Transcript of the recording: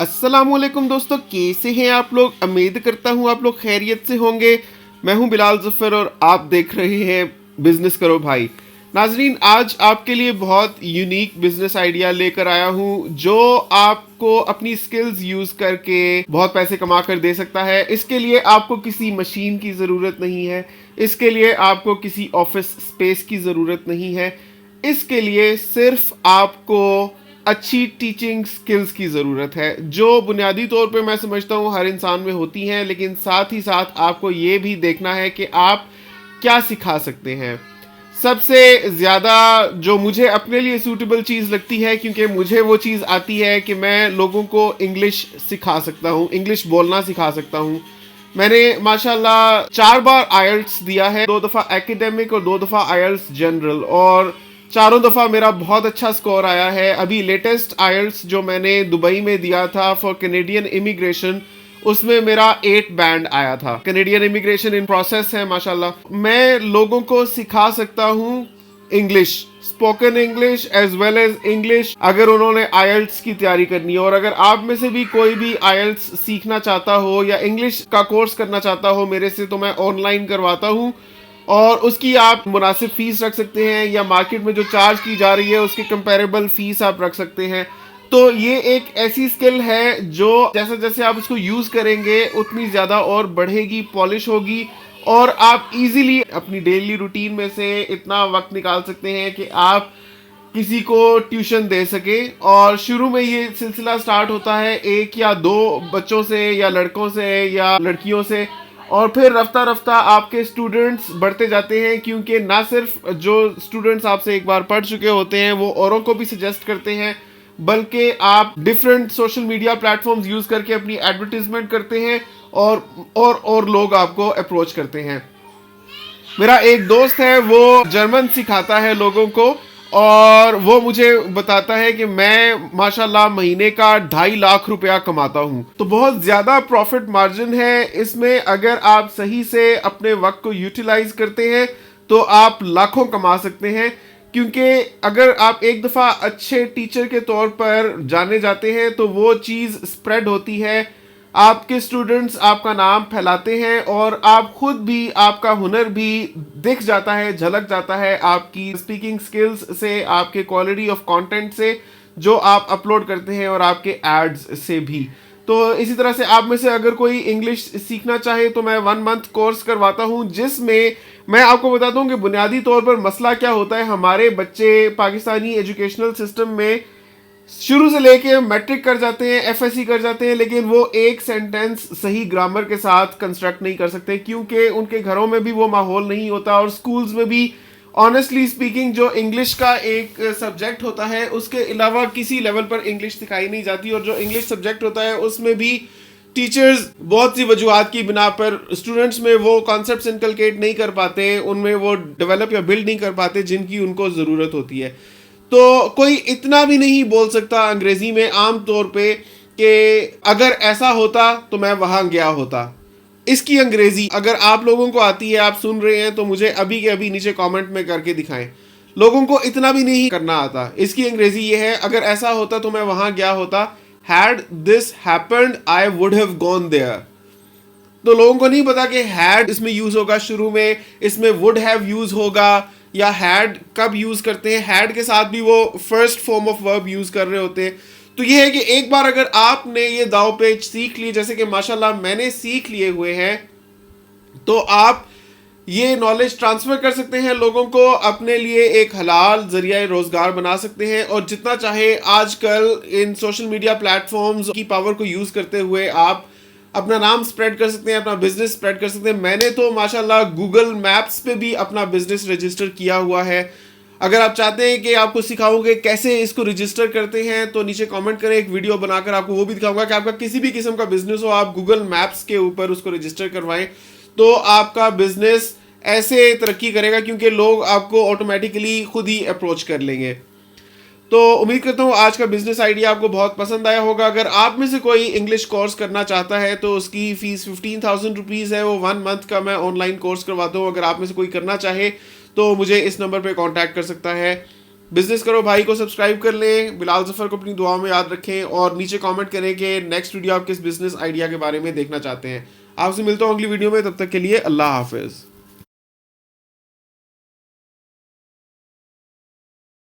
अस्सलाम वालेकुम दोस्तों, कैसे हैं आप लोग। उम्मीद करता हूँ आप लोग खैरियत से होंगे। मैं हूँ बिलाल ज़फ़र और आप देख रहे हैं बिज़नेस करो भाई। नाजरीन, आज आपके लिए बहुत यूनिक बिज़नेस आइडिया लेकर आया हूँ जो आपको अपनी स्किल्स यूज़ करके बहुत पैसे कमा कर दे सकता है। इसके लिए आपको किसी मशीन की ज़रूरत नहीं है, इसके लिए आपको किसी ऑफिस स्पेस की ज़रूरत नहीं है। इसके लिए सिर्फ आपको अच्छी टीचिंग स्किल्स की ज़रूरत है, जो बुनियादी तौर पे मैं समझता हूँ हर इंसान में होती हैं, लेकिन साथ ही साथ आपको ये भी देखना है कि आप क्या सिखा सकते हैं। सबसे ज़्यादा जो मुझे अपने लिए सूटेबल चीज़ लगती है, क्योंकि मुझे वो चीज़ आती है कि मैं लोगों को इंग्लिश सिखा सकता हूँ, इंग्लिश बोलना सिखा सकता हूँ। मैंने माशाल्लाह 4 बार आयल्स दिया है, 2 दफ़ा एकेडमिक और 2 दफ़ा आयल्स जनरल, और चारों दफ़ा मेरा बहुत अच्छा स्कोर आया है। अभी लेटेस्ट आयल्स जो मैंने दुबई में दिया था फॉर कैनेडियन इमिग्रेशन, उसमें मेरा 8 बैंड आया था। कैनेडियन इमिग्रेशन इन प्रोसेस है माशाल्लाह। मैं लोगों को सिखा सकता हूँ English, spoken English as well as English, अगर उन्होंने आयल्स की तैयारी करनी है। और अगर आप में से भी कोई भी आयल्स सीखना चाहता हो या इंग्लिश का कोर्स करना चाहता हो मेरे से, तो मैं ऑनलाइन करवाता हूँ और उसकी आप मुनासिब फीस रख सकते हैं, या मार्केट में जो चार्ज की जा रही है उसके कंपेरेबल फीस आप रख सकते हैं। तो ये एक ऐसी स्किल है जो जैसे जैसे आप उसको यूज़ करेंगे उतनी ज़्यादा और बढ़ेगी, पॉलिश होगी, और आप इजीली अपनी डेली रूटीन में से इतना वक्त निकाल सकते हैं कि आप किसी को ट्यूशन दे सके। और शुरू में ये सिलसिला स्टार्ट होता है 1 या 2 बच्चों से या लड़कों से या लड़कियों से, और फिर रफ्ता रफ्ता आपके स्टूडेंट्स बढ़ते जाते हैं, क्योंकि ना सिर्फ जो स्टूडेंट्स आपसे एक बार पढ़ चुके होते हैं वो औरों को भी सजेस्ट करते हैं, बल्कि आप different social media platforms use करके अपनी एडवर्टीजमेंट करते हैं और लोग आपको अप्रोच करते हैं। मेरा एक दोस्त है, वो जर्मन सिखाता है लोगों को, और वो मुझे बताता है कि मैं माशाल्लाह महीने का 2.5 लाख रुपया कमाता हूँ। तो बहुत ज़्यादा प्रॉफिट मार्जिन है इसमें। अगर आप सही से अपने वक्त को यूटिलाइज करते हैं तो आप लाखों कमा सकते हैं, क्योंकि अगर आप एक दफ़ा अच्छे टीचर के तौर पर जाने जाते हैं तो वो चीज़ स्प्रेड होती है, आपके स्टूडेंट्स आपका नाम फैलाते हैं, और आप खुद भी, आपका हुनर भी दिख जाता है, झलक जाता है आपकी स्पीकिंग स्किल्स से, आपके क्वालिटी ऑफ कंटेंट से जो आप अपलोड करते हैं, और आपके एड्स से भी। तो इसी तरह से आप में से अगर कोई इंग्लिश सीखना चाहे तो मैं 1 मंथ कोर्स करवाता हूँ, जिसमें मैं आपको बताता हूँ कि बुनियादी तौर पर मसला क्या होता है। हमारे बच्चे पाकिस्तानी एजुकेशनल सिस्टम में शुरू से लेके मैट्रिक कर जाते हैं, एफएससी कर जाते हैं, लेकिन वो एक सेंटेंस सही ग्रामर के साथ कंस्ट्रक्ट नहीं कर सकते, क्योंकि उनके घरों में भी वो माहौल नहीं होता, और स्कूल्स में भी ऑनेस्टली स्पीकिंग जो इंग्लिश का एक सब्जेक्ट होता है उसके अलावा किसी लेवल पर इंग्लिश सिखाई नहीं जाती। और जो इंग्लिश सब्जेक्ट होता है उसमें भी टीचर्स बहुत सी वजूहत की बिना पर स्टूडेंट्स में वो कॉन्सेप्ट्स इनकलकेट नहीं कर पाते, उनमें वो डेवलप या बिल्ड नहीं कर पाते जिनकी उनको ज़रूरत होती है। तो कोई इतना भी नहीं बोल सकता अंग्रेजी में आम तौर पे कि अगर ऐसा होता तो मैं वहां गया होता। इसकी अंग्रेजी अगर आप लोगों को आती है, आप सुन रहे हैं, तो मुझे अभी के अभी नीचे कमेंट में करके दिखाएं। लोगों को इतना भी नहीं करना आता। इसकी अंग्रेजी ये है, अगर ऐसा होता तो मैं वहां गया होता, had this happened I would have gone there. तो लोगों को नहीं पता कि हैड इसमें यूज होगा शुरू में, इसमें वुड हैव यूज होगा, या हैड कब यूज करते हैं, हैड के साथ भी वो first form of verb use कर रहे होते हैं। तो ये है कि एक बार अगर आपने ये दाव पेच सीख लिए, जैसे कि माशाल्लाह मैंने सीख लिए हुए हैं, तो आप ये नॉलेज ट्रांसफर कर सकते हैं लोगों को, अपने लिए एक हलाल जरिया रोजगार बना सकते हैं। और जितना चाहे आजकल इन सोशल मीडिया प्लेटफॉर्म्स की पावर को यूज करते हुए आप अपना नाम स्प्रेड कर सकते हैं, अपना बिजनेस स्प्रेड कर सकते हैं। मैंने तो माशाल्लाह गूगल मैप्स पे भी अपना बिजनेस रजिस्टर किया हुआ है। अगर आप चाहते हैं कि आपको सिखाऊंगे कैसे इसको रजिस्टर करते हैं तो नीचे कमेंट करें, एक वीडियो बनाकर आपको वो भी दिखाऊंगा कि आपका किसी भी किस्म का बिजनेस हो, आप गूगल मैप्स के ऊपर उसको रजिस्टर करवाएं तो आपका बिजनेस ऐसे तरक्की करेगा, क्योंकि लोग आपको ऑटोमेटिकली खुद ही अप्रोच कर लेंगे। तो उम्मीद करता हूँ आज का बिजनेस आइडिया आपको बहुत पसंद आया होगा। अगर आप में से कोई इंग्लिश कोर्स करना चाहता है तो उसकी फीस 15,000 रुपीज़ है, वो 1 मंथ का मैं ऑनलाइन कोर्स करवाता हूँ। अगर आप में से कोई करना चाहे तो मुझे इस नंबर पे कांटेक्ट कर सकता है। بزنس کرو بھائی کو سبسکرائب کر لیں, بلال ظفر کو اپنی دعا میں یاد رکھیں, اور نیچے کامنٹ کریں کہ نیکسٹ ویڈیو آپ کس بزنس آئیڈیا کے بارے میں دیکھنا چاہتے ہیں. آپ سے ملتا ہوں اگلی ویڈیو میں, تب تک کے لیے اللہ حافظ.